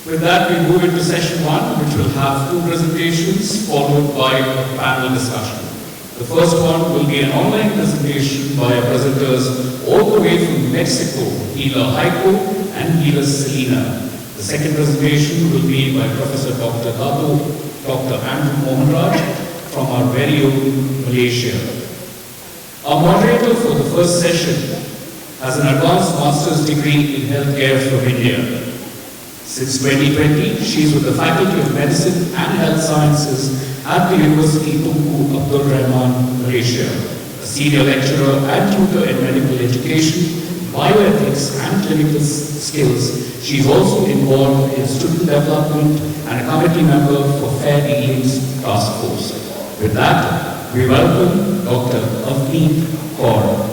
With that, we move into session one, which will have two presentations followed by a panel discussion. The first one will be an online presentation by our presenters all the way from Mexico, healer Heiko and healer Selina. The second presentation will be by Professor Dr. Dr. Andrew Mohanraj from our very own Malaysia. Our moderator for the first session has an advanced master's degree in healthcare from India. Since 2020, she is with the Faculty of Medicine and Health Sciences at the University Tunku Abdul Rahman, Malaysia. A senior lecturer and tutor in medical education, bioethics and clinical skills, she is also involved in student development and a committee member for Fair Dealings Task Force. With that, we welcome Dr. Avneet Kaur.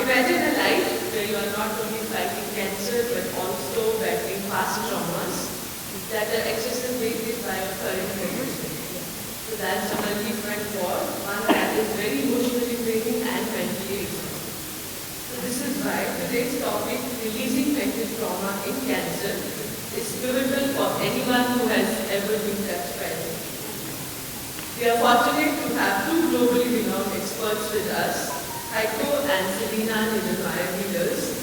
Imagine a life where you are not only fighting cancer but also battling past traumas that are exacerbated by your current condition. So that's a multi-front war, one that is very emotionally draining and mentally exhausting. So this is why today's topic, releasing mental trauma in cancer, is pivotal for anyone who has ever been touched by it. We are fortunate to have two globally renowned experts with us, Heiko and Selina Niedermeyer healers.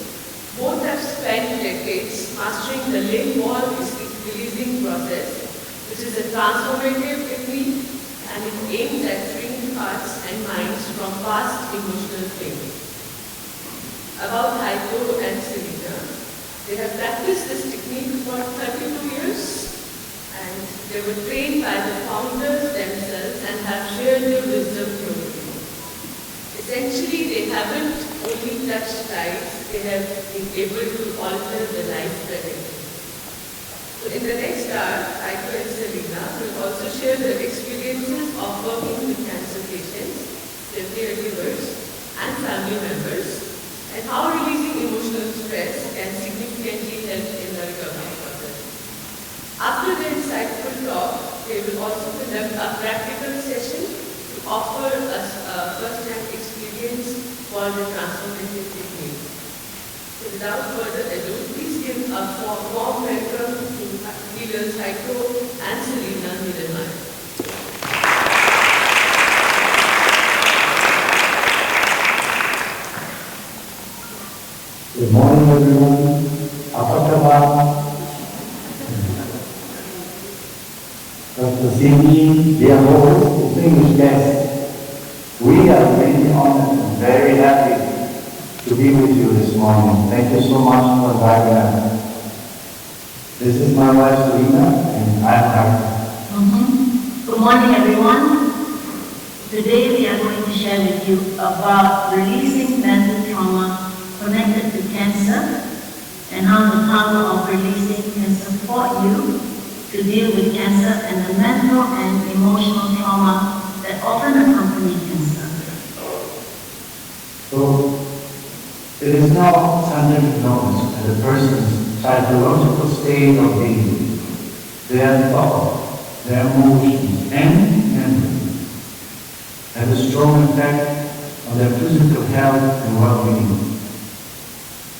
Both have spent decades mastering the limb wall releasing process, which is a transformative technique and it aims at freeing hearts and minds from past emotional pain. About Heiko and Selina, they have practiced this technique for 32 years and they were trained by the founders themselves and have shared their wisdom globally. Essentially, they haven't only touched lives, they have been able to alter the life trajectory. So in the next hour, Heiko and Selina will also share their experiences of working with cancer patients, their caregivers, and family members, and how releasing emotional stress can significantly help in the recovery process. After the insightful talk, they will also conduct a practical session to offer us a first-hand experience for the transformative technique. So without further ado, please give a warm welcome to healers Heiko and Selina Niedermeyer. Good morning, everyone. Apa kabar? Dr. Singh, dear host, distinguished guests, we are really honored and very happy to be with you this morning. Thank you so much for inviting us. This is my wife Selina, and I'm Heiko. Good morning, everyone. Today we are going to share with you about releasing mental trauma connected to cancer and how the power of releasing can support you to deal with cancer and the mental and emotional trauma that often accompany cancer. So, it is now scientific knowledge that a person's psychological state of being, their thought, their emotions, and memory have a strong effect on their physical health and well-being.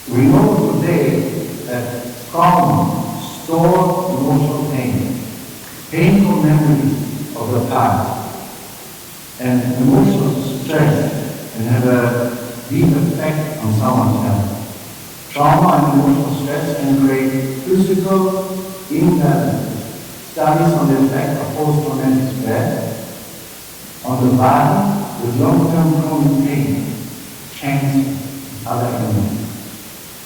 We know today that trauma, stored emotional pain, painful memories of the past, and emotional stress can have a deep effect on someone's health. Trauma and emotional stress can create physical imbalances. Studies on the effect of post-traumatic stress on the body with long-term chronic pain, cancer, and other illnesses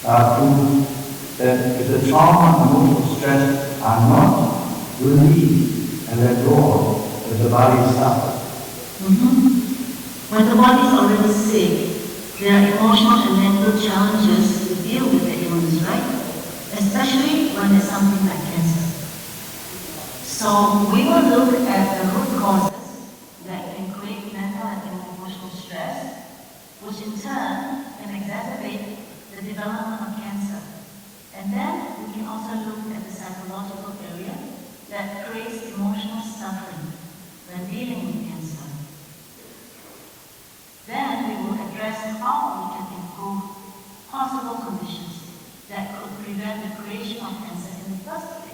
prove that if the trauma and emotional stress are not released and let go of, that the body suffers. When the body is already sick, there are emotional and mental challenges to deal with the illness, right? Especially when there's something like cancer. So we will look at the root causes that can create mental and emotional stress, which in turn can exacerbate the development of cancer. And then we can also look at the psychological area that creates emotional suffering when dealing with cancer. Then we will address how we can improve possible conditions that could prevent the creation of cancer in the first place,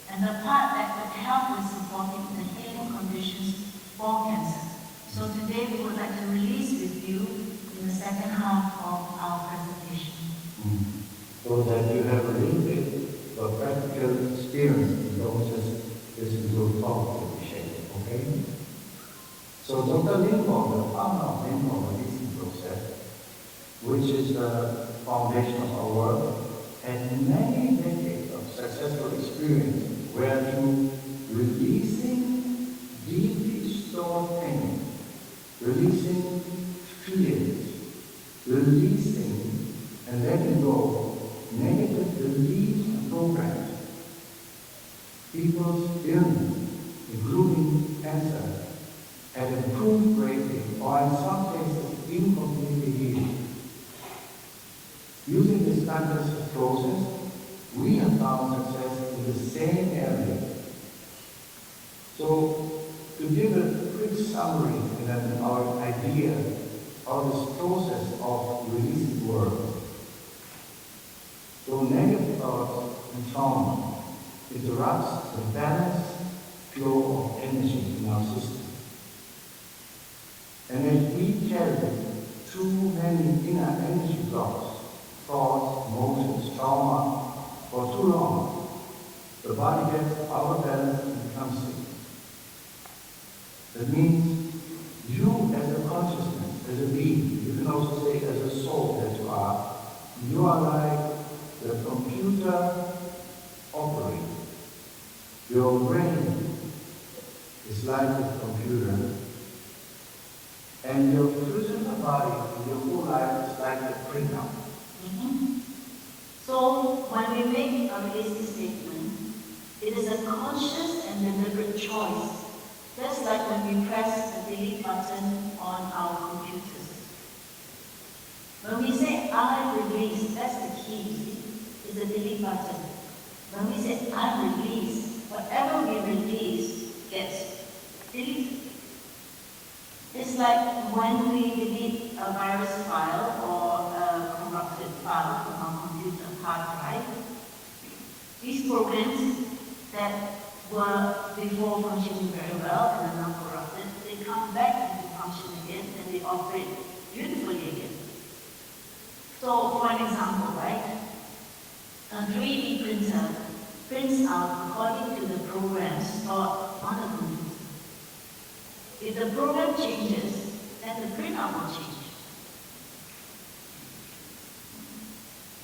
and the part that could help with supporting the healing conditions for cancer. So today we would like to release with you in the second half of our presentation. So that you have a little bit of practical experience and don't just listen to a talk to be shared, okay? So Dr. Lindborg, the founder of Lindborg releasing process, which is the foundation of our work, had many decades of successful experience where through releasing deeply stored pain, releasing fears, releasing and letting go negative beliefs and programs, people's illness, including cancer, had improved greatly or in some cases incompletely healed. Using this standardized process, we have found success in the same area. So, to give a quick summary and our idea of this process of releasing works. So negative thoughts and trauma interrupts the balanced flow of energy in our system. And if we carry too many inner energy blocks, thoughts, emotions, trauma, for too long, the body gets out of balance and becomes sick. That means you as a consciousness, as a being, you can also say as a soul that you are like the computer operator. Your brain is like a computer, and your physical body and your whole life is like a printout. So when we make a releasing statement, it is a conscious and deliberate choice, just like when we press the delete button on our computers. When we say I release, that's the key, is the delete button. When we say I release, whatever we release gets deleted. It's like when we delete a virus file or a corrupted file from our computer hard drive. These programs that were before functioning very well and are now corrupted, they come back into function again and they operate beautifully again. So, for an example, right? A 3D printer prints out according to the program stored on the computer. If the program changes, then the printout will change.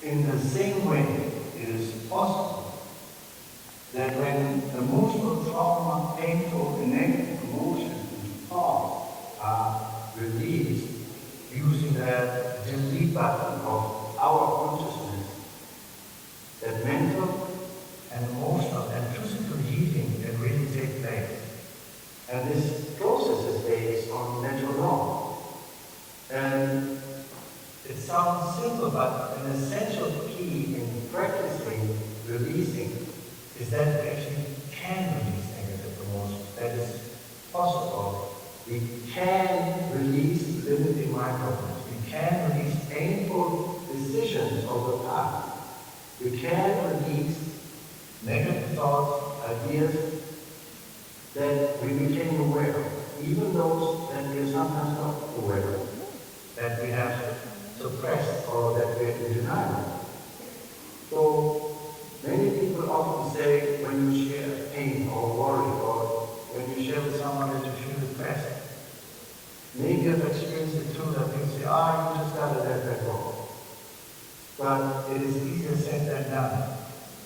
In the same way, it is possible that when emotional trauma, painful and negative emotions and thoughts are released using the delete button of our consciousness, that mental and emotional and physical healing can really take place. And this process is based on natural law. And it sounds simple, but an essential key in practicing releasing is that we actually can release negative emotions. That is possible. We can release limiting mind problems. We can release painful decisions of the past. We can release negative thoughts, ideas that we became aware of, even those that we are sometimes not aware of, that we have suppressed or that we are in denial. So many people often say when you share pain or worry or when you share with someone that you feel depressed, maybe you've experienced it too, that you say, you just gotta let that go. But it is easier said than done.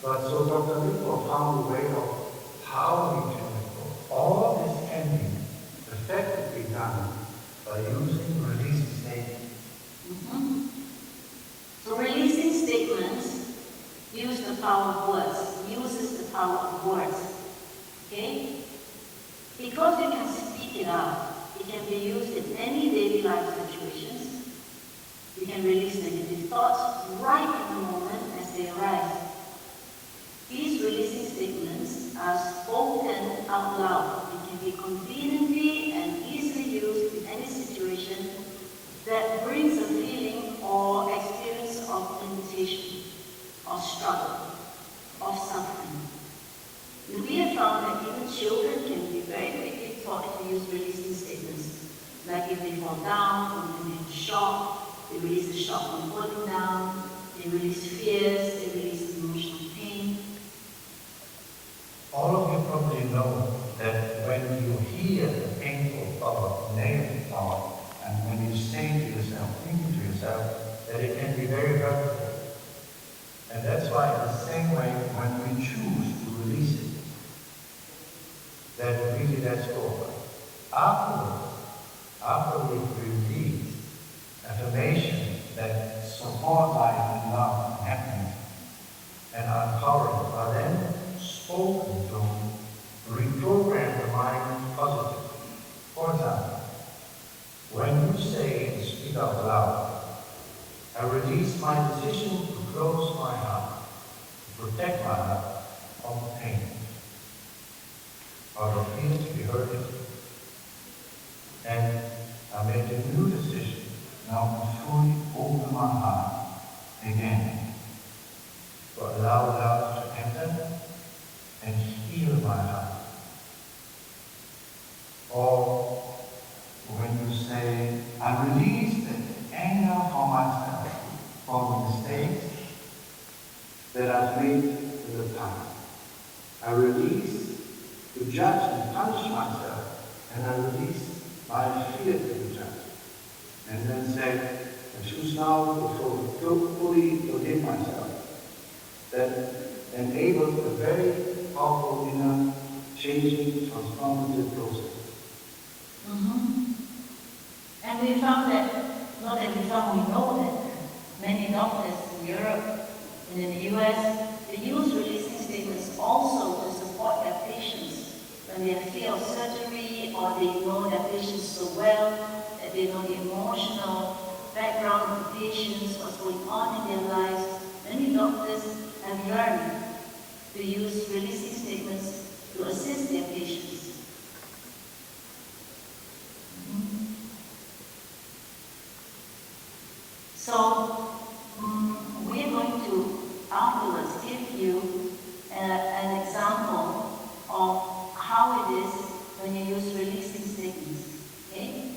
But so Dr. Heiko found a way of how we can let go. All this can be effectively done by using releasing statements. So releasing statements uses the power of words Okay? Because you can speak it out, it can be used in any daily life situations. You can release negative thoughts right in the moment as they arise. These releasing statements are spoken out loud. It can be conveniently and easily used in any situation that brings a feeling or experience of limitation, or struggle, or suffering. And we have found that even children can be very quickly taught to use releasing statements. Like if they fall down, or they get shocked, they release the shock from falling down, they release fears, they release emotional pain. All of you probably know that when you hear a painful thought, negative thought, and when you say to yourself, thinking to yourself, that it can be very hurtful. And that's why in the same way, when we choose to release it, that really that's over. After we release affirmations that support life and love and happiness and are empowering, are then spoken to reprogram the mind positively. For example, when you say and speak out loud, I release my decision to close my heart, to protect my heart from pain, out of fear to be hurted. And I made a new decision now to fully open my heart again, to allow love to enter and heal my heart. Or when you say, I release the anger for myself, for the mistakes that I've made in the past. I release to judge and punish myself, and I release my fear to be judged. And then say, I choose now to fully forgive myself. That enables a very powerful inner changing, transformative process. And we found that, not that we found, we know that many doctors in Europe and in the US, they use releasing statements also to support their patients when they have fear of surgery, or they know their patients so well that they know the emotional background of the patients, what's going on in their lives. Many doctors have learned to use releasing statements to assist their patients. So, we're going to afterwards give you an example of how it is when you use releasing statements. Okay?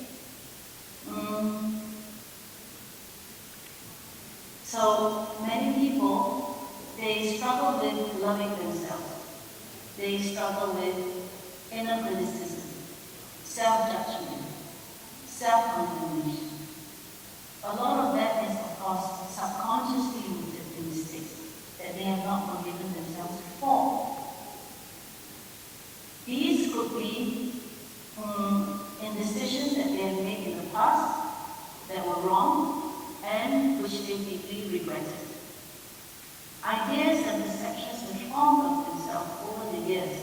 So, many people, they struggle with loving themselves. They struggle with inner criticism, self-judgment, self-condemnation. A lot of that is, of course, subconsciously rooted in mistakes that they have not forgiven themselves for. These could be in decisions that they have made in the past that were wrong and which they deeply regretted. Ideas and perceptions have formed of themselves over the years,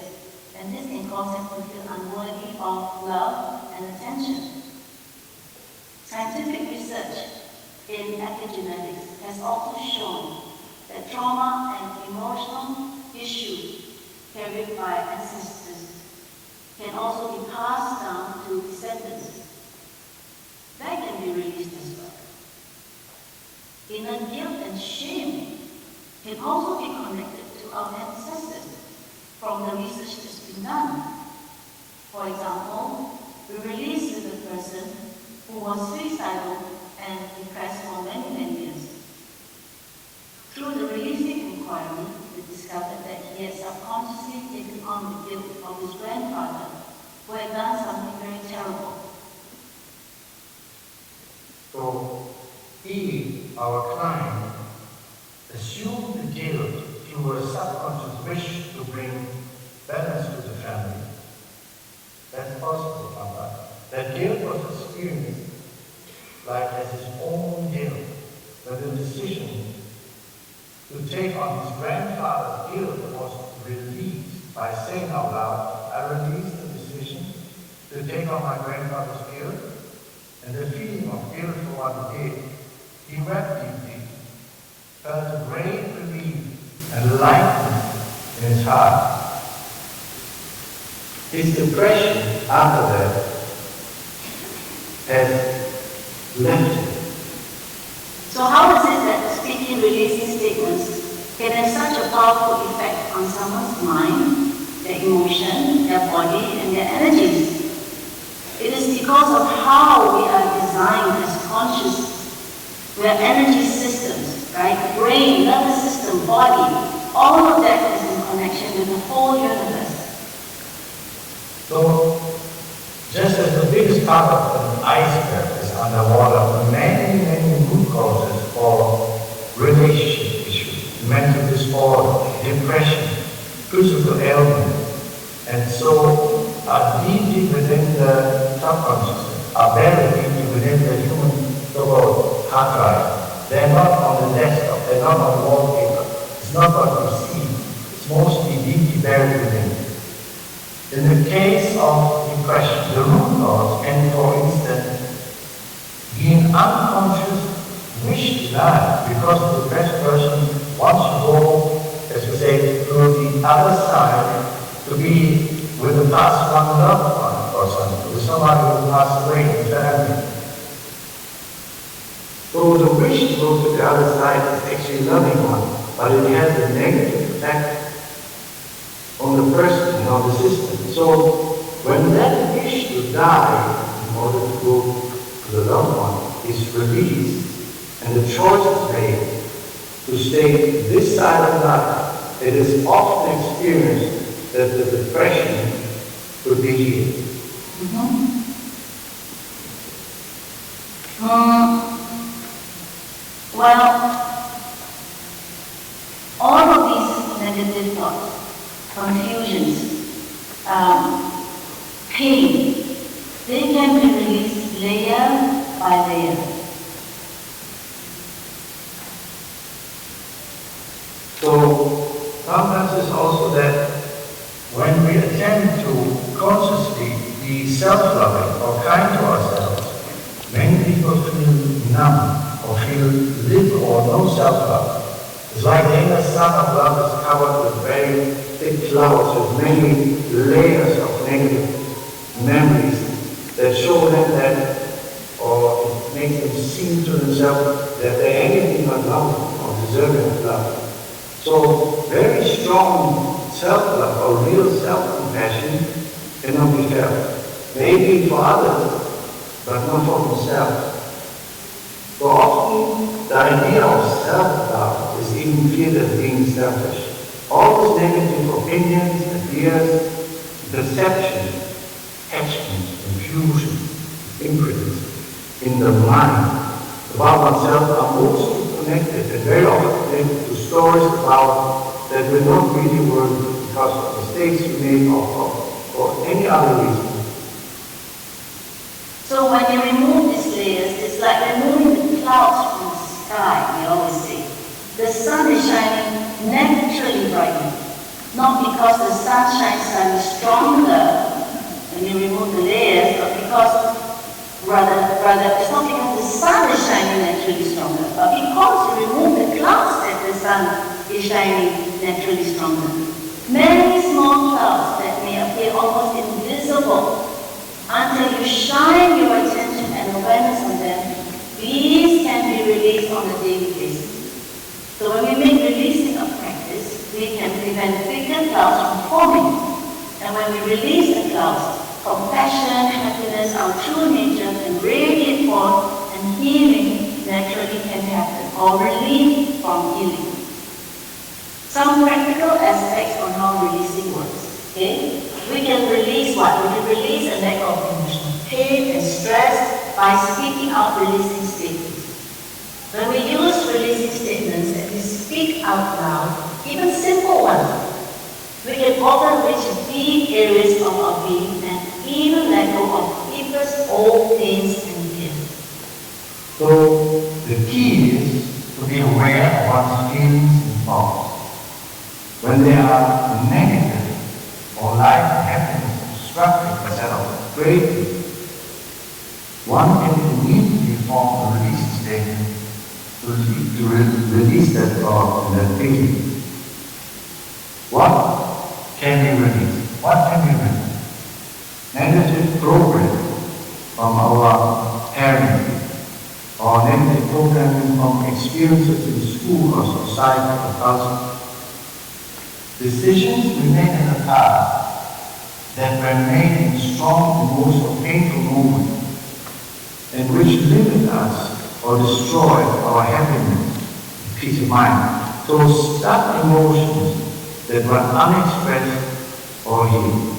and this can cause them to feel unworthy of love and attention. Scientific research in epigenetics has also shown that trauma and emotional issues carried by ancestors can also be passed down to descendants. That can be released as well. Inner guilt and shame can also be connected to our ancestors from the research that's been done. For example, we release with a person who was suicidal and depressed for many, many years. Through the releasing inquiry, we discovered that he had subconsciously taken on the guilt of his grandfather, who had done something very terrible. So he, our client, assumed the guilt through a subconscious wish to bring balance to the family. That's possible, Papa. That guilt was experienced like as his own guilt, but the decision to take on his grandfather's guilt was released by saying out loud, I released the decision to take on my grandfather's guilt, and the feeling of guilt for what he did. He wept deeply, felt a great relief and lightness in his heart. His depression after that has left him. So how is it that speaking, releasing statements can have such a powerful effect on someone's mind, their emotion, their body, and their energies? It is because of how we are designed as conscious. We are energy systems, right? Brain, nervous system, body, all of that is in connection with the whole universe. So, just as the biggest part of an iceberg is underwater, many root causes for relationship issues, mental disorder, depression, physical ailment, and so are deeply within the subconsciousness, are buried deeply within the human so-called hard drive. They're not on the desktop, they're not on the wallpaper. It's not what we see, it's mostly deeply buried within. In the case of depression, the root cause can, for instance, be an unconscious wish to die, because the depressed person wants to go, as we say, to the other side, to be with the past one loved one, or something, with somebody who passed away in the family. So the wish to go to the other side is actually a loving one, but it has a negative effect on the person and on the system. So when that wish to die in order to go to the loved one is released and the choice is made to stay this side of life, it is often experienced that the depression could be healed. Well, all of these negative thoughts, confusions, pain, they can be released layer by layer. So sometimes it's also that when we attempt to consciously be self-loving or kind to ourselves, many people feel numb or feel little or no self-love. It's like the inner sun of love is covered with very thick clouds with many layers of negative memories that show them that, or it makes them seem to themselves that they're anything but loving or deserving of love. So very strong self-love or real self-compassion cannot be felt. Maybe for others, but not for themselves. So often the idea of self-love is even viewed as being selfish. All those negative opinions, ideas, perceptions, attachments, confusion, imprints in the mind about oneself are mostly connected and very often connected to stories about that we're not really worthy because of mistakes we made or for any other reason. So when you remove these layers, it's like removing the clouds from the sky, we always say. The sun is shining naturally brightly, not because the sun shines slightly stronger when you remove the layers, but because, rather, it's not because the sun is shining naturally stronger, but because you remove the clouds that the sun is shining naturally stronger. Many small clouds that may appear almost invisible until you shine your attention and awareness on them, these can be released on a daily basis. So when we make releasing a practice, we can prevent bigger clouds from forming. And when we release the clouds, compassion, happiness, our true nature can radiate forth and healing naturally can happen, or relief from healing. Some practical aspects on how releasing works. Okay? We can release what? We can release a lack of emotional pain and stress by speaking out releasing statements. When we use releasing statements and we speak out loud, even simple ones, we can often reach deep areas of our being and even let go of deepest old pains and guilt. So the key is to be aware of one's feelings and thoughts. When they are negative or life happens greatly, one can immediately form a release statement to release that thought and that feeling. What can be released? What can be released? Negative programming from our parents, or negative programming from experiences in school or society or culture. Decisions we made in the past that were made in strong, emotional, painful moments, and which limit us or destroy our happiness, peace of mind. Those stuck emotions that were unexpressed or hidden.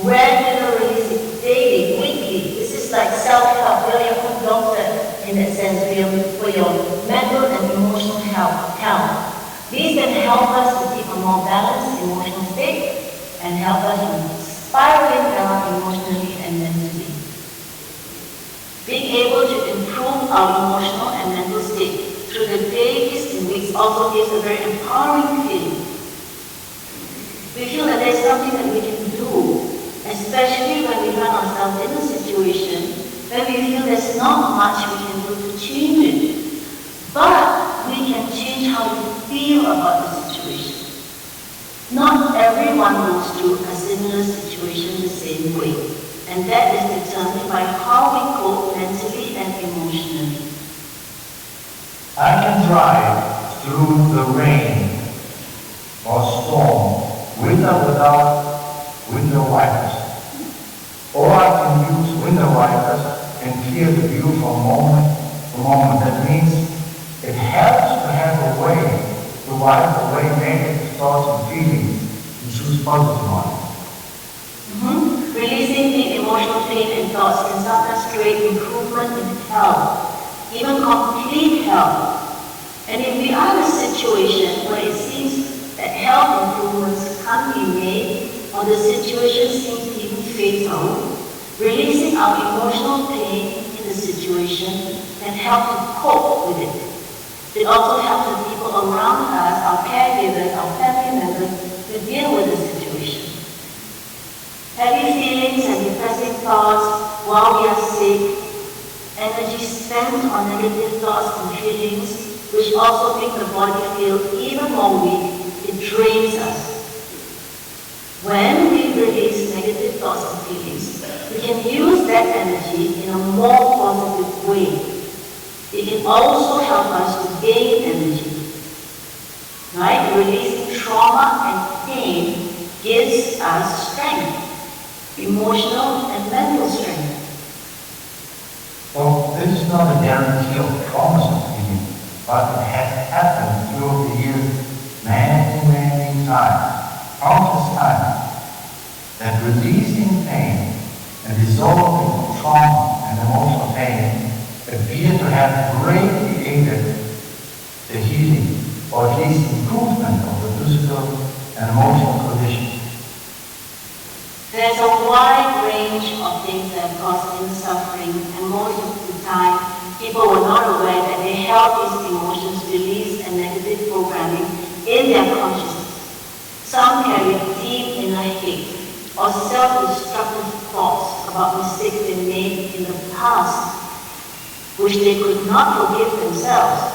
Regular releasing, daily, weekly. This is like self-help. You're your own doctor in that sense for your mental and emotional health. These can help us to keep a more balanced emotional state and help us to spiraling down emotionally and mentally. Being able to improve our emotional and mental state through the days and weeks also gives a very empowering feeling. We feel that there's something that we can do, especially when we find ourselves in a situation where we feel there's not much we can do to change it. But we can change how we feel about the situation. Not everyone goes through a similar situation the same way, and that is determined by how we cope mentally and emotionally. I can drive through the rain or storm with or without window wipers. Or I can use window wipers and clear the view for a moment. That means it helps to have a way to wipe away negative thoughts and feelings and choose positive ones. Releasing the emotional pain and thoughts can sometimes create improvement in health, even complete health. And if we are in a situation where it seems that health improvements can't be made, or the situation seems even fatal, releasing our emotional pain in the situation can help to cope with it. It also helps the people around us, our caregivers, our family members, to deal with the situation. Heavy feelings and depressing thoughts while we are sick, energy spent on negative thoughts and feelings, which also make the body feel even more weak, it drains us. When we release negative thoughts and feelings, we can use that energy in a more positive way. It can also help us to gain energy. Right? Releasing trauma and pain gives us strength, emotional and mental strength. Well, this is not a guarantee of promise of healing, but it has happened through the years many times, countless times, that releasing pain and dissolving trauma and emotional pain appear to have greatly aided the healing, or at least improvement of the physical and emotional condition. There's a wide range of things that have caused inner suffering, and most of the time, people were not aware that they held these emotions, beliefs, and negative programming in their consciousness. Some carry deep inner hate or self-destructive thoughts about mistakes they made in the past, which they could not forgive themselves,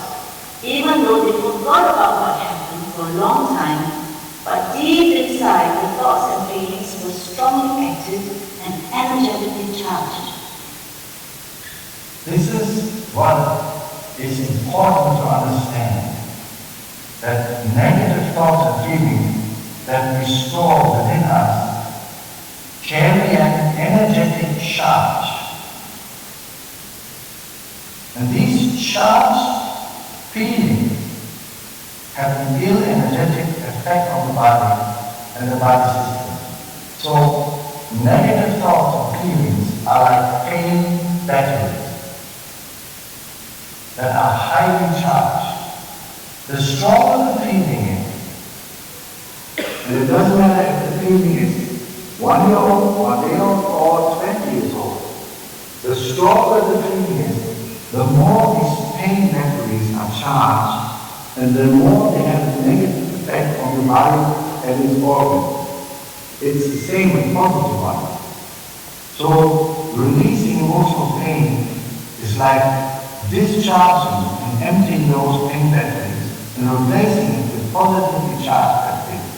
even though they forgot about what happened for a long time. But deep inside, the thoughts and feelings were strongly active and energetically charged. This is what is important to understand, that negative thoughts and feelings that we store within us carry an energetic charge. And these charged feelings have an ill energetic effect on the body and the body system. So negative thoughts and feelings are like pain batteries that are highly charged. The stronger the feeling is, and it doesn't matter if the feeling is 1 year old, 1 day old, or 20 years old, the stronger the feeling is, the more these pain batteries are charged, and the more they have a negative effect on the body and its organs. It's the same with positive one. So releasing emotional pain is like discharging and emptying those pain batteries and replacing it with positively charged batteries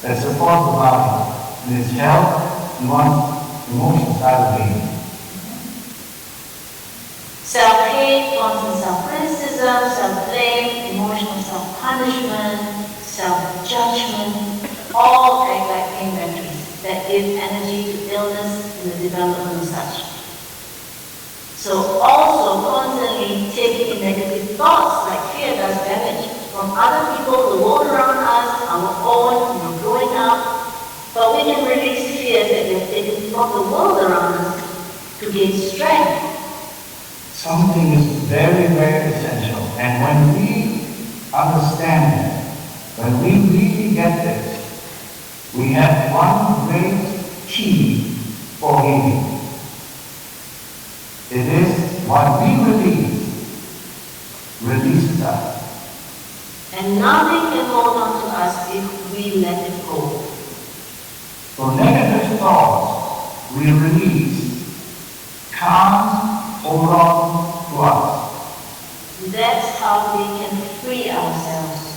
that support the body in its health and one's emotional side of being. Self-hate, constant self-criticism, self-blame, emotional self-punishment, self-judgment, all act like pain batteries that give energy to illness and the development of such. So also constantly taking in negative thoughts like fear does damage from other people, the world around us, our own, when we're growing up. But we can release fear that we have taken from the world around us to gain strength. Something is very, very essential. And when we understand it, when we really get this, we have one great key for healing. It is what we releases us. And nothing can hold on to us if we let it go. For negative thoughts, we release. Calm, hold on to us. That's how we can free ourselves.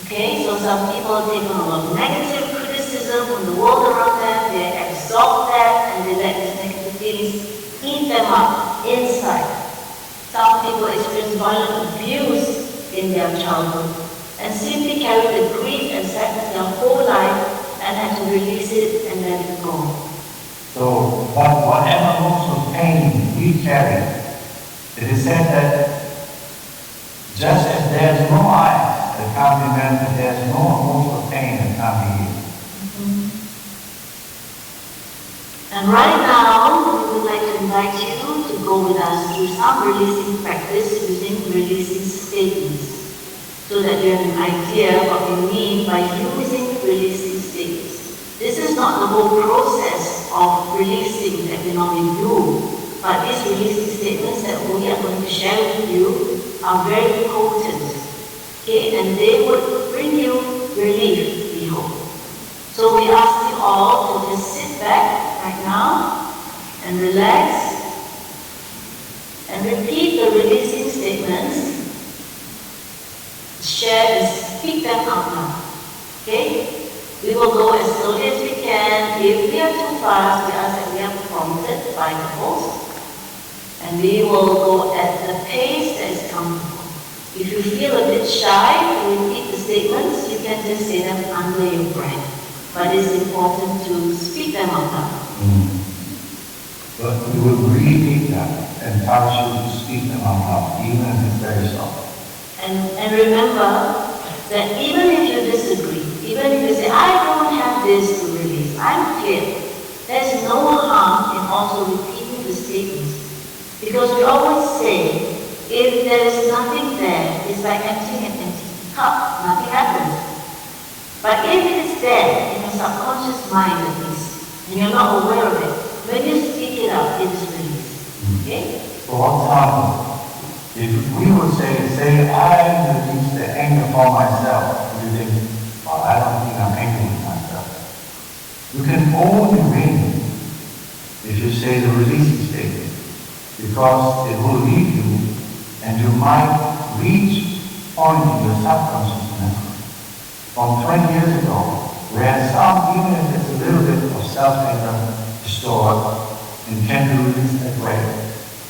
Okay, so some people take on a lot of negative criticism from the world around them, they absorb that and they let these negative feelings eat them up inside. Some people experience violent abuse in their childhood and simply carry the grief and sadness their whole life and have to release it and let it go. So, but whatever emotional pain we carry, it is said that just as there's no eyes that can't be melted, there's no emotional pain that can't be healed. And right now, we would like to invite you to go with us through some releasing practice using releasing statements so that you have an idea what we mean by using releasing statements. This is not the whole process of releasing that we normally do, but these releasing statements that we are going to share with you are very potent, okay, and they would bring you relief, we hope. So we ask you all to just sit back right now and relax and repeat the releasing statements, share and speak them out loud, okay? We will go as slowly as we can. If we are too fast, we ask that we are prompted by the host. And we will go at the pace that is comfortable. If you feel a bit shy to repeat the statements, you can just say them under your breath. But it's important to speak them out loud. But we will really encourage you to speak them out loud, even if it's very soft. And remember that even if you disagree, even if you say, I don't have this to release, I'm clear, there's no harm in also repeating the statements. Because we always say, if there is nothing there, it's like emptying an empty cup, nothing happens. But if it is there in your subconscious mind at least, and you're not aware of it, when you speak it out, it is released. Okay? For example, if we would say, I release the anger for myself, you think, well, I don't think I'm angry with myself. You can only win if you say the releasing statement, because it will lead you and you might reach a point in your subconsciousness from 20 years ago, where some, even if it's a little bit of self-anger stored and can be released that way,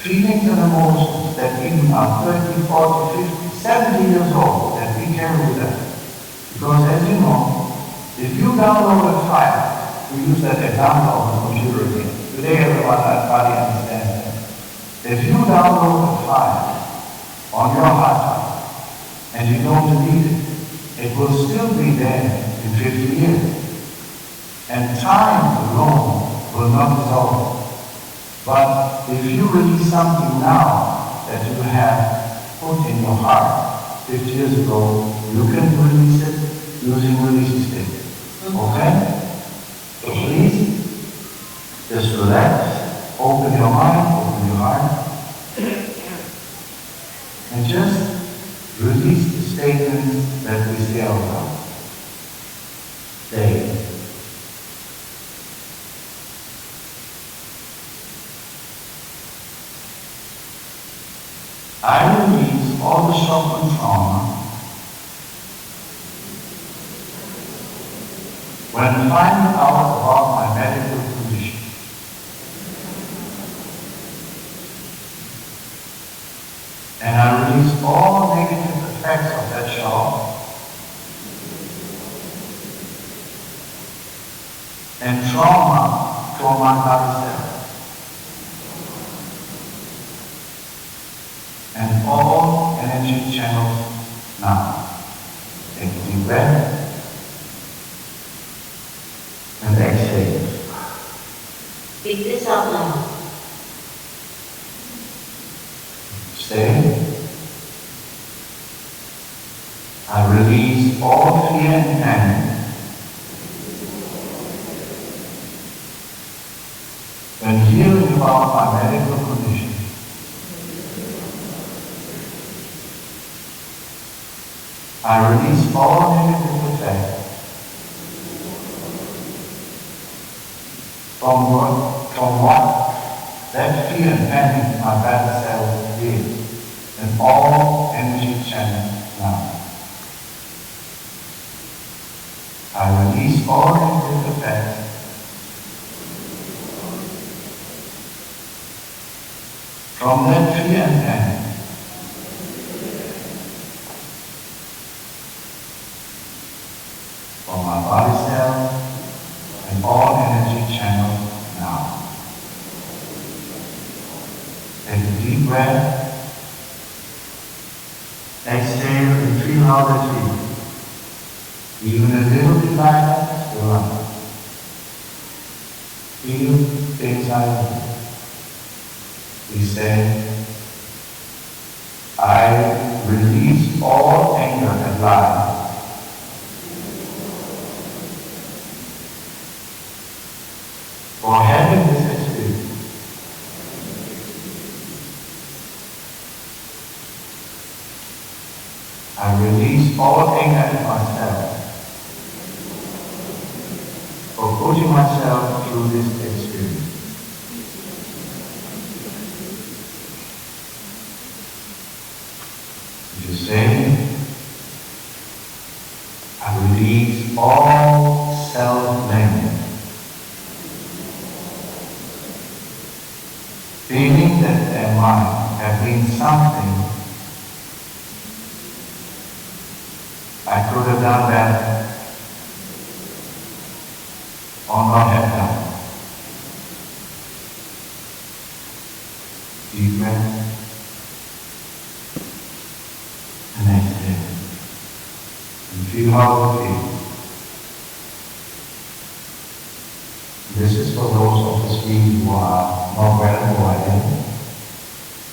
feelings and emotions that even are 30, 40, 50, 70 years old that we carry with us. Because as you know, if you download a file, we use that example of the computer again. Today everybody understands that. If you download a file on your hard drive and you don't delete it, it will still be there in 50 years. And time alone will not resolve it. But if you release something now that you have put in your heart 50 years ago, you can release it using releasing statements. Okay? So please, just relax, open your mind, open your heart, and just release the statements that we say out loud. The I release all the shock and trauma when finding out about my medical condition. And I release all negative effects of that shock and trauma from my body cells. And all energy channels now. Take a deep breath and exhale. Speak this out loud. Stay. I release all fear and panic when hearing about my medical condition. I release all negative effects from what that fear and panic my bad cells did in all energy channels now. I release all negative effects from that fear and panic from my body cells and all energy channels now. Take a deep breath. Exhale and feel how that feels. Even a little bit lighter, still lighter. Feel the anxiety. We say, I release all anger and lies. For having this experience. I release all anger in myself for putting myself through this experience. You say, I release all self-blame. Feeling that there might have been something I could have done better or not have done. Deep breath and exhale. And feel how it feels. This is for those of us who are not well who I am.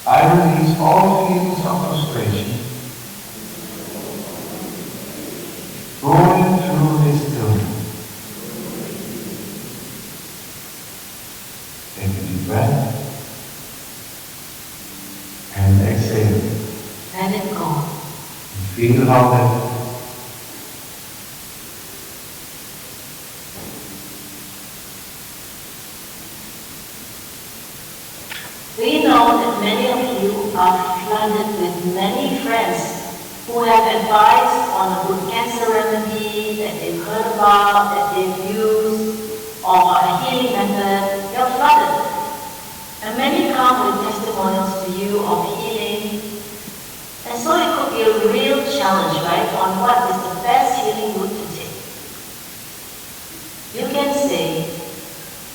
I release all feelings of frustration going through this illness. Take a deep breath and exhale. Let it go. And feel how that We know that many of you are flooded with many friends who have advice on a good cancer remedy that they've heard about, that they've used, or a healing method. You're flooded. And many come with testimonials to you of healing. And so it could be a real challenge, right, on what is the best healing route to take. You can say,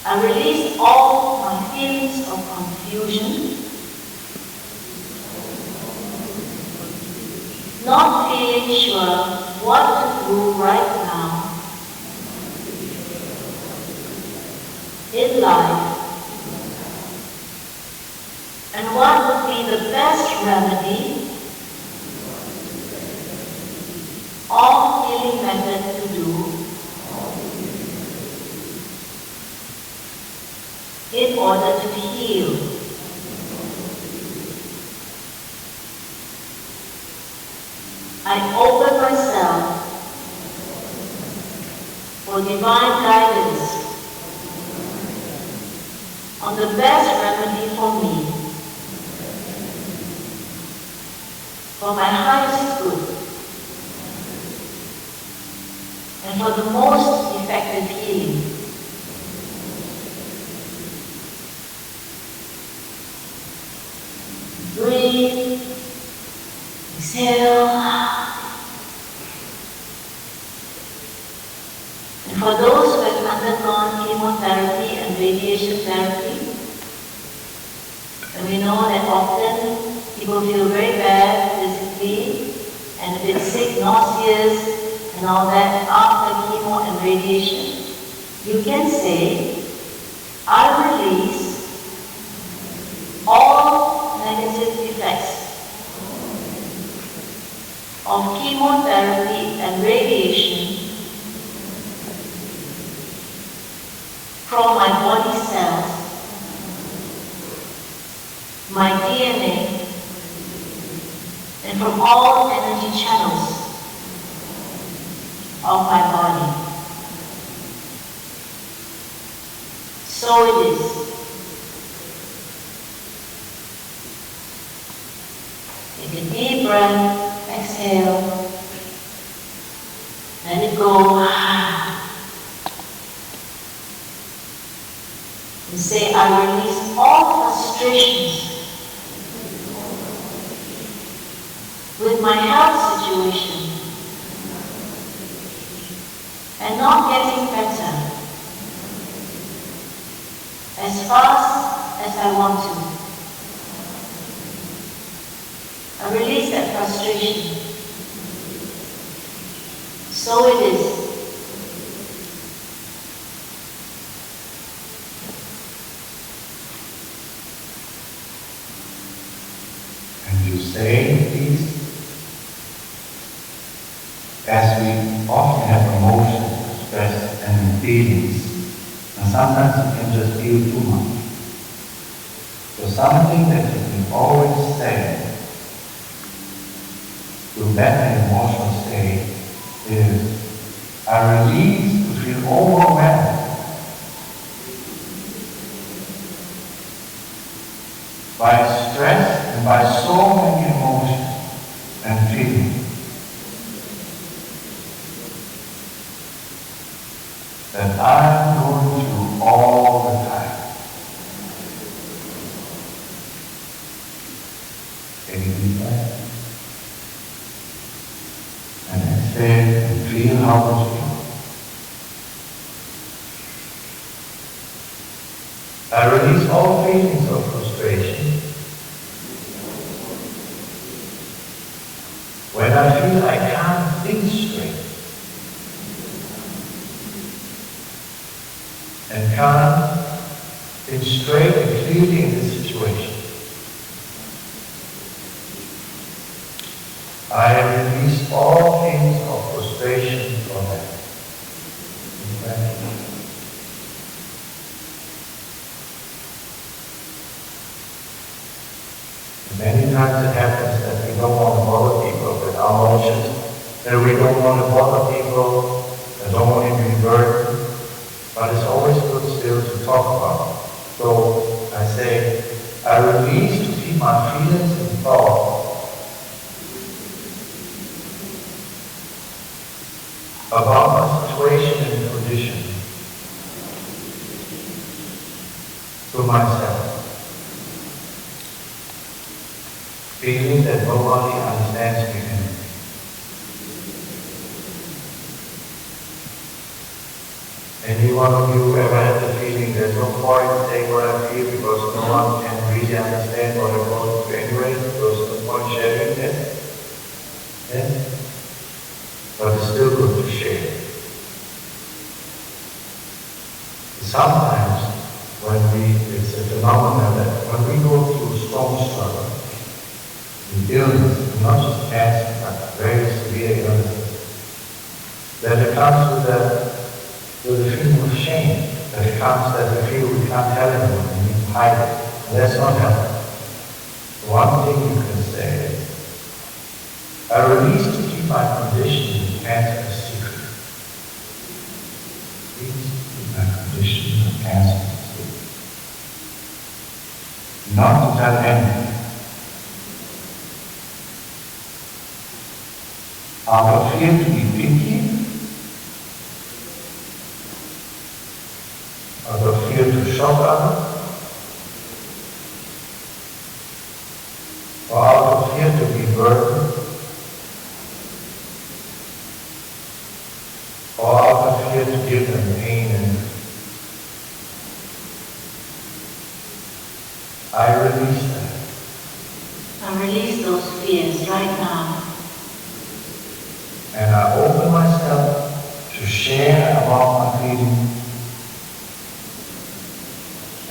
I release all my feelings of confusion, not feeling sure what to do right now in life, and what would be the best remedy or healing method to do in order to heal. I open myself for divine guidance on the best remedy for me for my highest good, and for the most effective healing. Breathe, exhale. And for those who have undergone chemotherapy and radiation therapy, and we know that often people feel very bad physically and a bit sick, nauseous, and all that after chemo and radiation, you can say, I release all negative effects of chemotherapy and radiation from my body cells, my DNA, and from all energy channels of my body. So it is. Take a deep breath, exhale, let it go. And say, I release all frustrations with my health situation and not getting better as fast as I want to. I release that frustration. So it is. And you say these, as we often have emotions, stress, and feelings, and sometimes you can just feel too much. So something that you can always say to that emotional state is, I release to feel overwhelmed by stress and by so many emotions and feelings that I'm going through all the time. Take a deep breath and exhale and feel how it feels. I release all feelings of frustration when I feel I can't think straight and can't think straight and clearly in this situation. I release all feelings of frustration from that. Many times it happens that we don't want to bother people with our emotions, that we don't want to bother people, that don't want to be burdened, but it's always good still to talk about. So I say, I release to keep my feelings and thoughts about my situation and condition to myself. Feeling that nobody understands me anymore. Any one of you ever had the feeling there's no point in saying what I feel because no one can really understand what I'm going through anyway, because no point sharing it? Yes? But it's still good to share. Sometimes it's a phenomenon that when we go through strong struggle, illness, not just cancer, but very severe illnesses, that it comes with a feeling of shame, that it comes that we feel we can't tell anyone, we need to hide it. And that's not healthy. One thing you can say is, I release to keep my condition with cancer a secret. Please keep my condition with cancer a secret. Not to tell anyone. out of fear to be picky, out of fear to shock others, or out of fear to be burdened, or out of fear to give them pain and I release that. I release those fears right now. And I open myself to share about my feelings.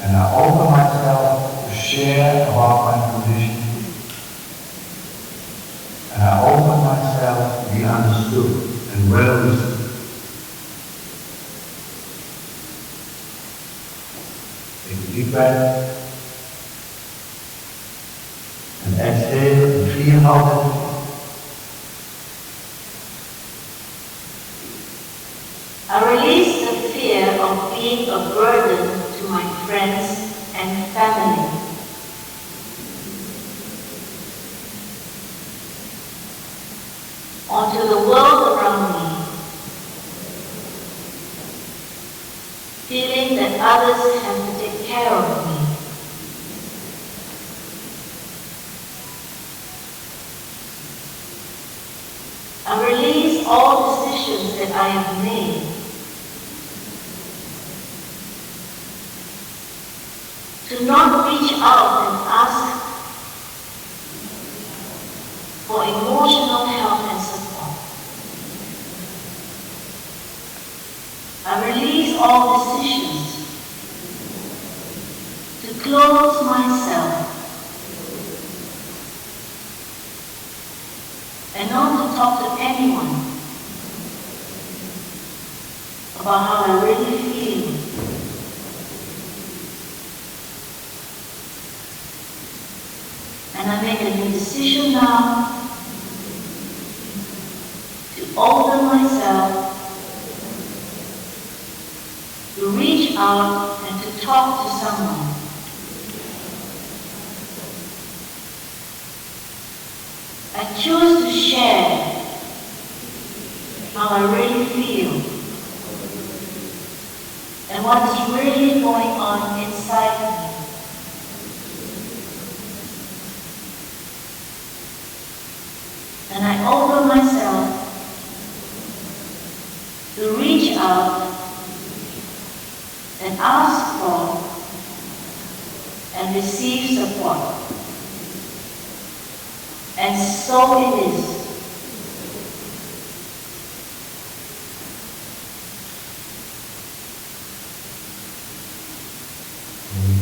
And I open myself to share about my position. And I open myself to be understood and well received. Take a deep breath. And exhale and feel how that feels. I release the fear of being a burden to my friends and family. Onto the world around me, feeling that others have to take care of me. I release all decisions that I have made to not reach out and ask for emotional help and support. I release all decisions to close myself and not to talk to anyone about how I really feel. And I make a new decision now to open myself, to reach out and to talk to someone. I choose to share how I really feel and what is really going on inside me. And I open myself to reach out and ask for and receive support. And so it is.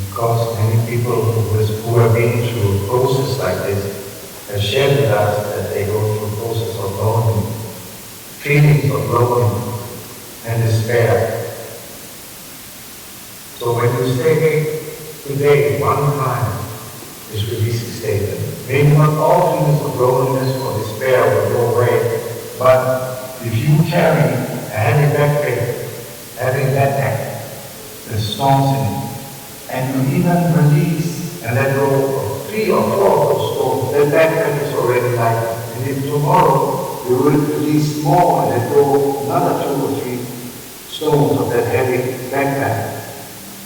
Because many people who have been through a process like this have shared with us that they go through a process of loneliness, feelings of loneliness and despair. So when you say today, one time, this releasing statement, maybe not all feelings of loneliness or despair will go away, but if you carry a heavy backpack, having that neck, the stones in it, and you even release and let go of 3 or 4 of those stones, that backpack is already light. And if tomorrow you will release more and let go of another 2 or 3 stones of that heavy backpack,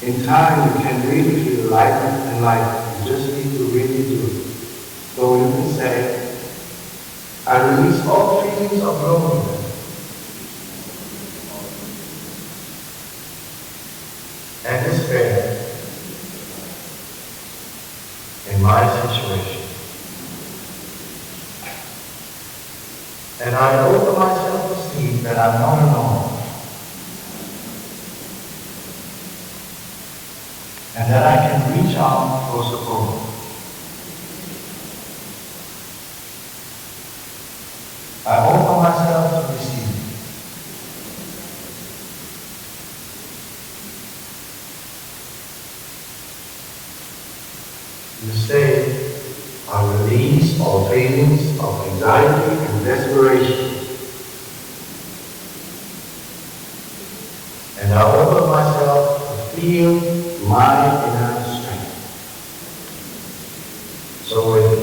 in time you can really feel lighter and lighter. You just need to really do it. So you can say, I release all feelings of loneliness and despair in my situation. And I open myself to see that I'm not alone. And that I can reach out for support. I open myself to receive. You say, I release all feelings of anxiety and desperation. And I open myself to feel my inner strength. So with it.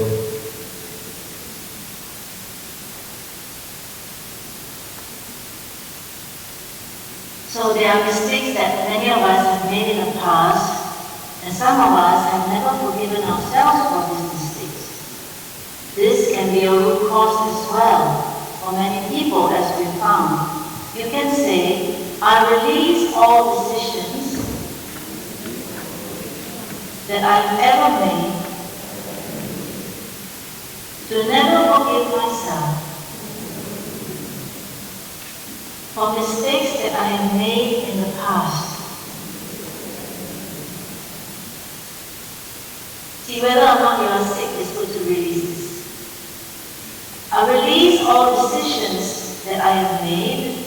So there are mistakes that many of us have made in the past, and some of us have never forgiven ourselves for these mistakes. This can be a root cause as well for many people, as we found. You can say, I release all decisions that I've ever made to never forgive myself for mistakes that I have made in the past. See, whether or not you are sick, it's good to release this. I release all decisions that I have made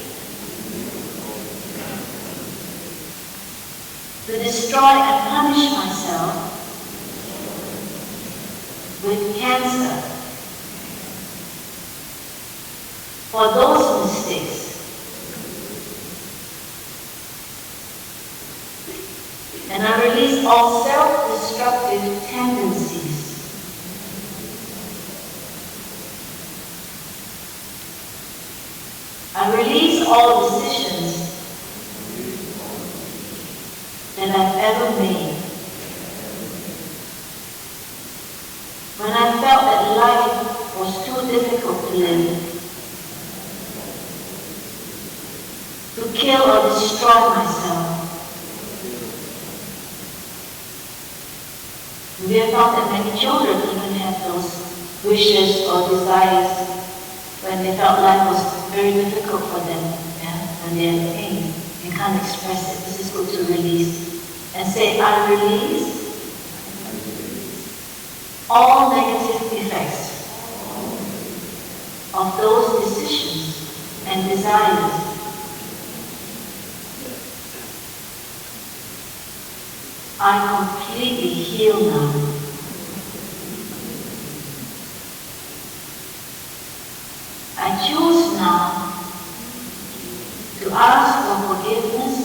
to destroy and punish myself with cancer for those mistakes. And I release all self-destructive tendencies. I release all decisions that I've ever made when I felt that life was too difficult to live, to kill or destroy myself. We have found that many children even have those wishes or desires when they felt life was very difficult for them, when they're in pain and can't express it. This is good to release. And say, I release all negative effects of those decisions and desires. I completely heal now. I choose now to ask for forgiveness,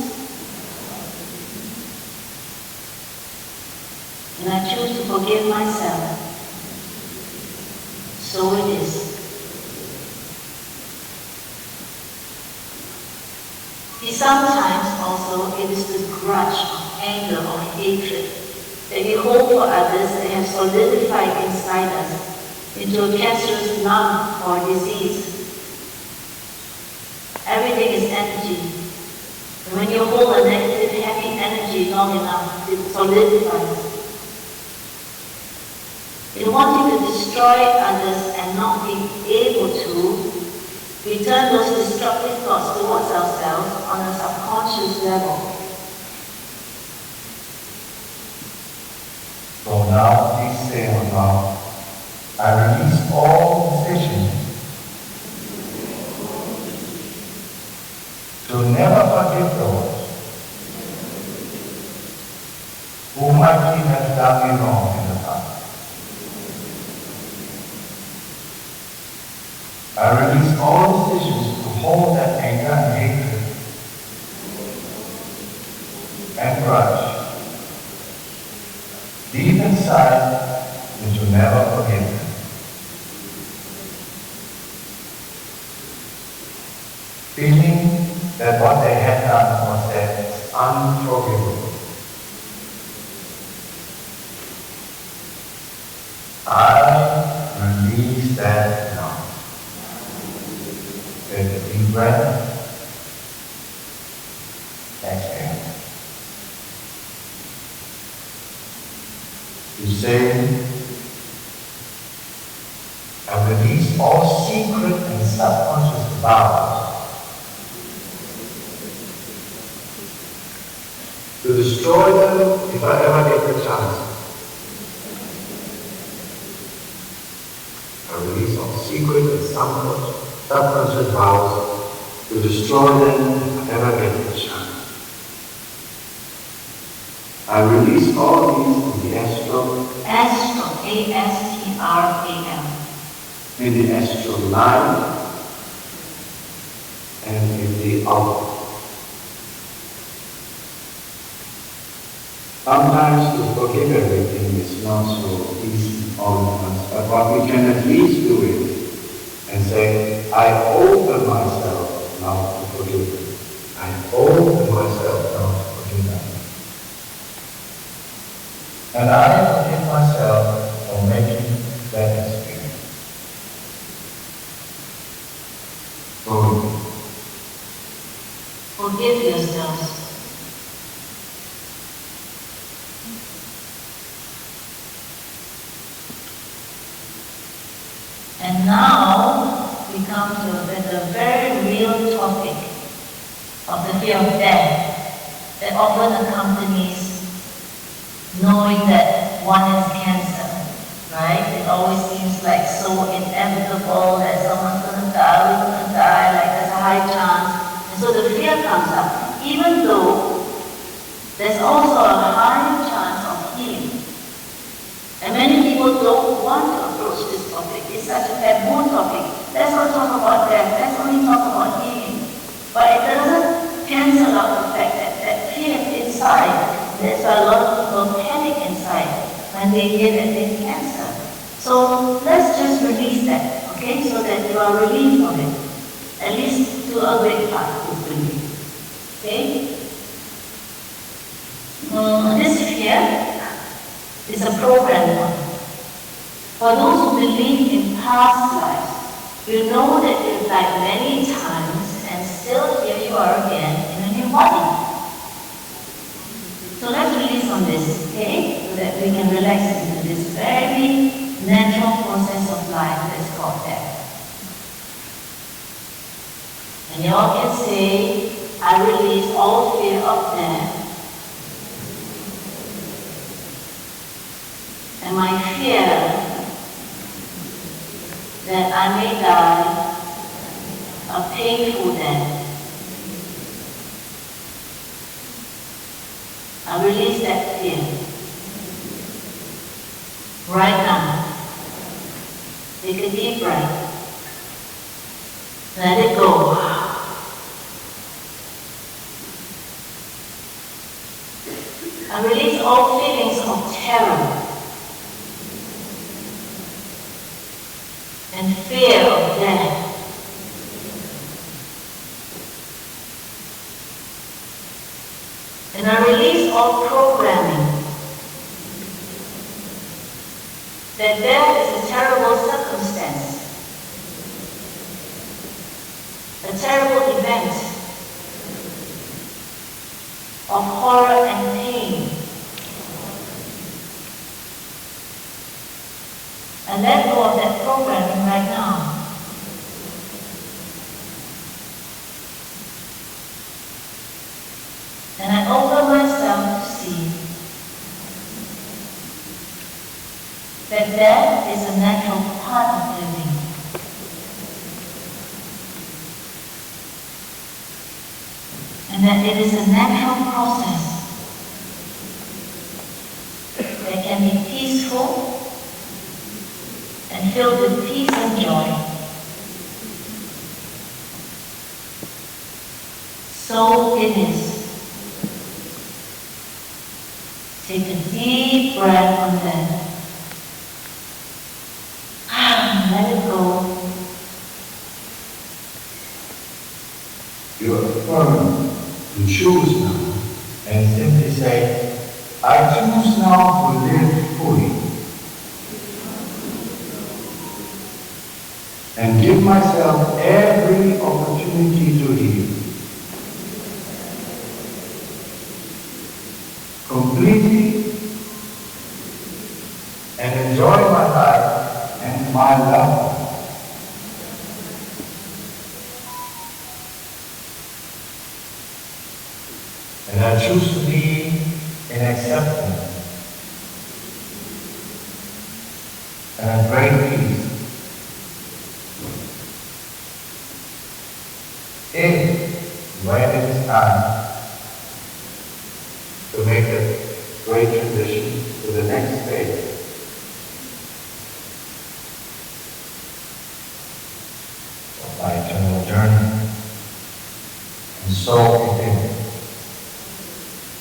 and I choose to forgive myself. So it is. See, sometimes also it is the grudge, anger, or hatred that we hold for others that have solidified inside us into a cancerous lump or disease. Everything is energy. And when you hold a negative, heavy energy long enough, it solidifies. In wanting to destroy others and not being able to, we turn those destructive thoughts towards ourselves on a subconscious level. So now, please say out loud, I release all decisions to never forgive those who might have done me wrong in the past. I release all decisions to hold that anger and hatred and grudge deep inside and to never forgive them. Feeling that what they had done was that unforgivable. I release that now. Take a deep breath. Exhale. You say, I release all secret and subconscious vows to destroy them if I ever get the chance. I release all secret and subconscious vows to destroy them if I ever get the chance. I release all these in the astral, A-S-T-R-A-M, in the astral light, and in the outer. Sometimes to forgive everything is not so easy all at once, but what we can at least do is and say, I open myself now to forgive. I I owe myself now to forgive others. And I forgive myself for making that experience. Forgive yourselves. And now we come to the very real topic of the fear of death that often accompanies knowing that one has cancer, right? It always seems like so inevitable that someone's going to die, we're going to die, like there's a high chance. And so the fear comes up, even though there's also a high chance of healing. And many people don't want to approach this topic. It's such a taboo topic. Let's not talk about death, let's only talk about healing. But it doesn't cancel out the fact that fear inside. There's a lot of people panic inside when they hear that they have cancer. So let's just release that, okay? So that you are relieved from it. At least to a great part, hopefully. Okay? This fear is a programmed one. For those who believe in past lives, you know that you've died many times and still here you are again in a new body. So let's release on this, okay? So that we can relax into this very natural process of life that's called death. And you all can say, I release all fear of death. And my fear that I may die a painful death. I release that fear. Right now. Take a deep breath. Let it go. I release all feelings of terror and fear of death. And I release all programming that death is a terrible circumstance, a terrible event of horror and pain. And let go of that programming right now. And I open myself to see that death is a natural part of living. And that it is a natural process that can be peaceful and filled with peace and joy. So it is. Take a deep breath on that. Let it go. You affirm, you choose now, and simply say, I choose now to live fully. And give myself every opportunity to heal. Completely, and enjoy my life and my love. And I choose to be in acceptance and a great peace. When it is time to make a great transition to the next phase. Of my eternal journey. And so it is.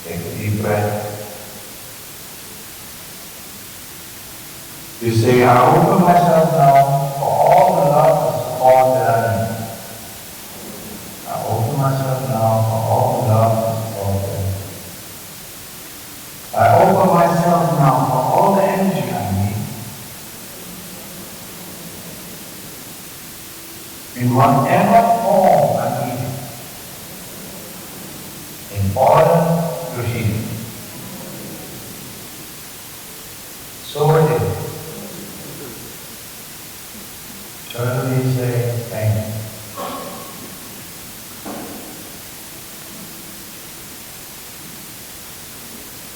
Take a deep breath. You say, I open myself now for all the love and support that I need. I open myself now for all the darkness of them. I offer myself now for all the energy I need in whatever form I need it, in order to heal. So it is. Eternally say thank you.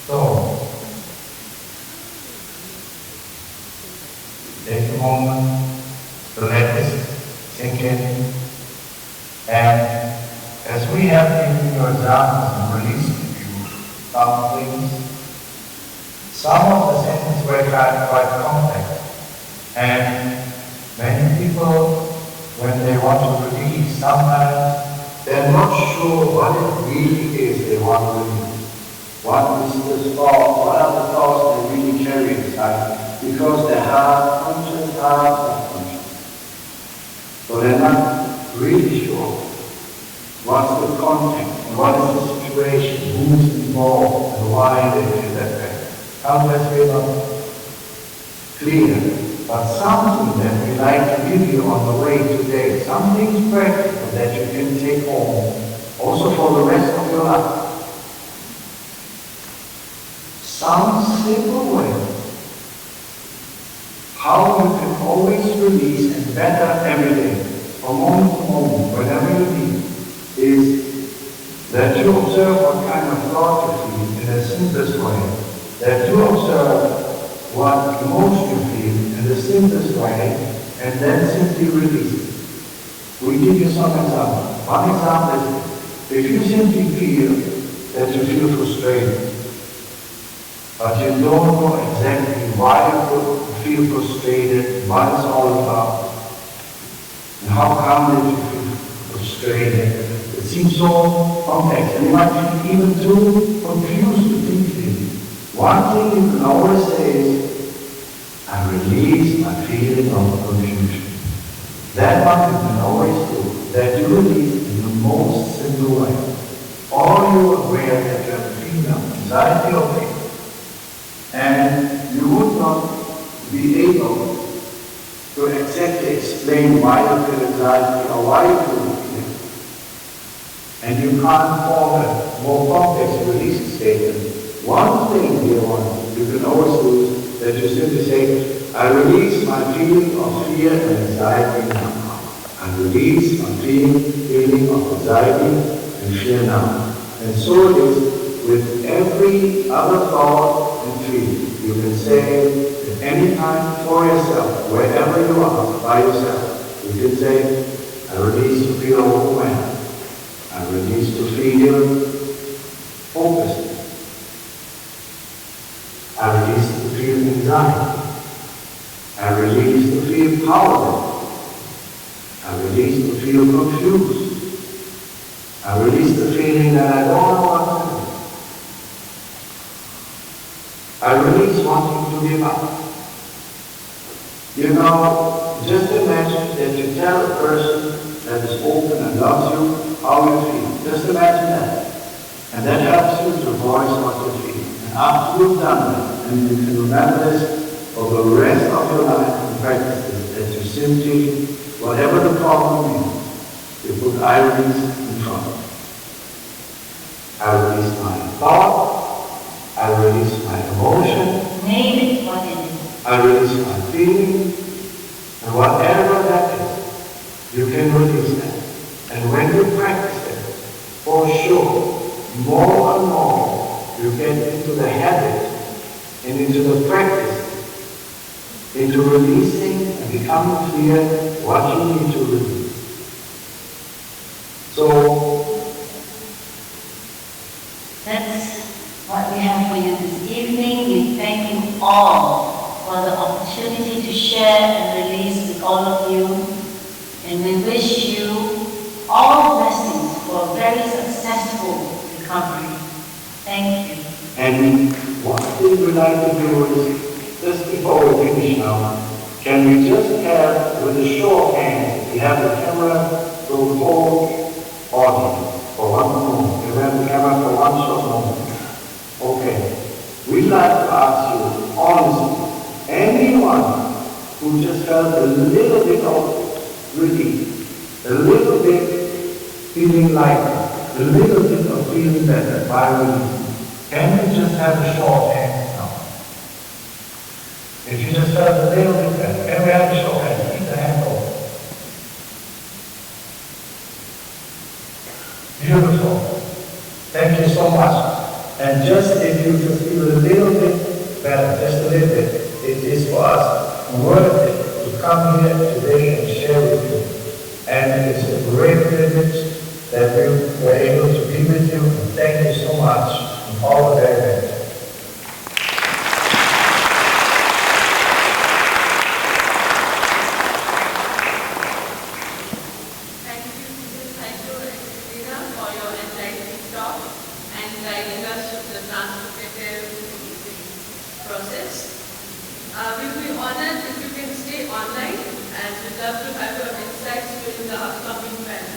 So, take a moment to let this sink in. And as we have given you examples and released you some things, some of the sentences were quite complex. And many people, when they want to release, sometimes they're not sure what it really is they want to release. What is the thought? What are the thoughts they really carry inside? Because they have conscious, have subconscious. So they're not really sure what's the context, what is the situation, who's involved, and why they feel that way. Sometimes we're not clear. But something that we like to give you on the way today, something practical that you can take home, also for the rest of your life. Some simple way how you can always release and better every day, from moment to moment, whenever you need, is that you observe what kind of thought you feel in the simplest way, that you observe what emotion you feel in the simplest way, and then simply release it. We give you some examples. One example is, if you simply feel that you feel frustrated, but you don't know exactly why you feel frustrated, what it's all about, and how come that you feel frustrated. It seems so complex, and you might feel even too confused to think it. One thing you can always say is, I release my feeling of confusion. That one you can always do, that you release in the most simple way. Are you aware that you have a feeling of anxiety or pain? And you would not be able to exactly explain why you feel anxiety or why you feel pain. And you can't form a more complex release statement. One thing, dear one, you can always do is that you simply say, I release my feeling of fear and anxiety now. I release my feeling of anxiety and fear now. And so it is with every other thought and feeling. You can say at any time for yourself, wherever you are, by yourself, you can say, I release to feel overwhelmed. I release to feel hopelessness. I release to feel anxiety. I release to feel powerless. I release to feel confused. I release the feeling that I don't know what to do. I release wanting to give up. You know, just imagine that you tell a person that is open and loves you how you feel. Just imagine that. And that helps you to voice what you feel. And after you've done that, and you can remember this for the rest of your life and practice this, that you simply, whatever the problem is, you put I release in front. I release my thought. I release my emotion. Name it what it is. I release my feeling. And whatever that is, you can release that. And when you practice it, for sure, more and more, you get into the habit and into the practice, into releasing and becoming clear what you need to release. So, That's what we have for you this evening. We thank you all for the opportunity to share and release with all of you. And we wish you all blessings for a very successful recovery. Thank you. and one thing we'd like to do is, just before we finish now, can we just have, with a show of hands, we have the camera to the whole audience. who just felt a little bit of relief, a little bit feeling lighter, a little bit of feeling better by releasing? Can you just have a short hand now? If you just felt a little bit better, can we have a short hand? Keep the hand open. Beautiful. Thank you so much. And just if you just feel a little bit better, just a little bit, it is for us worth it to come here today and share with you. And it's a great privilege that we were able to be with you. And thank you so much. And all the very best. Thank you, Mrs. Heiko and Selina, for your enlightening talk and guiding us through the transformative process. We will be honored if you can stay online, and we'd love to have your insights during the upcoming panel.